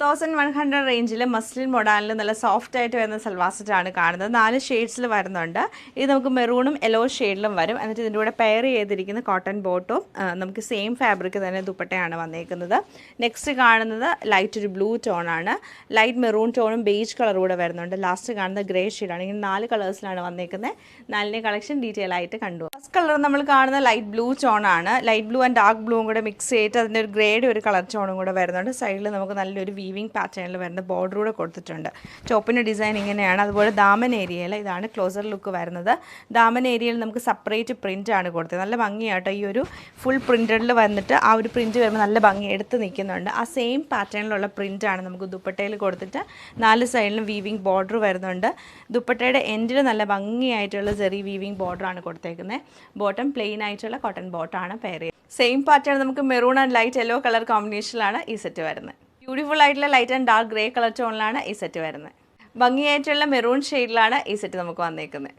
2100 റേഞ്ചിൽ മസ്ലിൻ മോഡലിൽ നല്ല സോഫ്റ്റ് ആയിട്ട് വരുന്ന സൽവാർ സെറ്റാണ് കാണുന്നത്. 4 ഷെയ്ഡ്സിൽ വരുന്നുണ്ട്. ഇത് നമുക്ക് മെറൂണും യെല്ലോ ഷെയ്ഡിലും വരും. എന്നിട്ട് ഇതിൻ്റെ കൂടെ പെയർ ചെയ്തിരിക്കുന്ന കോട്ടൺ ബോട്ടും നമുക്ക് സെയിം ഫാബ്രിക് തന്നെ ദുപ്പട്ടയാണ് വന്നേക്കുന്നത്. നെക്സ്റ്റ് കാണുന്നത് ലൈറ്റ് ഒരു ബ്ലൂ ടോണാണ്. ലൈറ്റ് മെറൂൺ ടോണും ബേജ് കളറും കൂടെ വരുന്നുണ്ട്. ലാസ്റ്റ് കാണുന്നത് ഗ്രേ ഷെയ്ഡാണ്. ഇങ്ങനെ 4 കളേഴ്സിലാണ് വന്നേക്കുന്നത്. 4 കളക്ഷൻ ഡീറ്റെയിൽ ആയിട്ട് കണ്ടു. ഫസ്റ്റ് കളർ നമ്മൾ കാണുന്ന ലൈറ്റ് ബ്ലൂ ടോണാണ്. ലൈറ്റ് ബ്ലൂ ആൻഡ് ഡാർക്ക് ബ്ലൂവും കൂടെ മിക്സ് ചെയ്തിട്ട് അതിൻ്റെ ഒരു ഗ്രേഡ് ഒരു കളർ ടോണും കൂടെ വരുന്നുണ്ട്. സൈഡിൽ നമുക്ക് നല്ലൊരു വീവിങ് പാറ്റേണിൽ വരുന്ന ബോർഡർ കൂടെ കൊടുത്തിട്ടുണ്ട്. ടോപ്പിൻ്റെ ഡിസൈൻ ഇങ്ങനെയാണ്. അതുപോലെ ദാമൻ ഏരിയയിൽ ഇതാണ് ക്ലോസർ ലുക്ക് വരുന്നത്. ദാമൻ ഏരിയയിൽ നമുക്ക് സെപ്പറേറ്റ് പ്രിൻ്റ് ആണ് കൊടുത്തത്. നല്ല ഭംഗിയാട്ടോ. ഈ ഒരു ഫുൾ പ്രിൻറ്റഡിൽ വന്നിട്ട് ആ ഒരു പ്രിൻറ്റ് വരുമ്പോൾ നല്ല ഭംഗി എടുത്ത് നിൽക്കുന്നുണ്ട്. ആ സെയിം പാറ്റേണിലുള്ള പ്രിൻ്റാണ് നമുക്ക് ദുപ്പട്ടയിൽ കൊടുത്തിട്ട് 4 സൈഡിലും വീവിങ് ബോർഡർ വരുന്നുണ്ട്. ദുപ്പട്ടയുടെ എൻഡിൽ നല്ല ഭംഗിയായിട്ടുള്ള ചെറിയ വീവിങ് ബോർഡറാണ് കൊടുത്തേക്കുന്നത്. ബോട്ടം പ്ലെയിൻ ആയിട്ടുള്ള കോട്ടൺ ബോട്ടാണ് പെയർ ചെയ്യുന്നത്. സെയിം പാറ്റേൺ നമുക്ക് maroon and light yellow colour കോമ്പിനേഷനിലാണ് ഈ സെറ്റ് വരുന്നത്. ബ്യൂട്ടിഫുൾ ആയിട്ടുള്ള light and dark grey colour ടോണിലാണ് ഈ സെറ്റ് വരുന്നത്. ഭംഗിയായിട്ടുള്ള മെറൂൺ ഷെയ്ഡിലാണ് ഈ സെറ്റ് നമുക്ക് വന്നേക്കുന്നത്.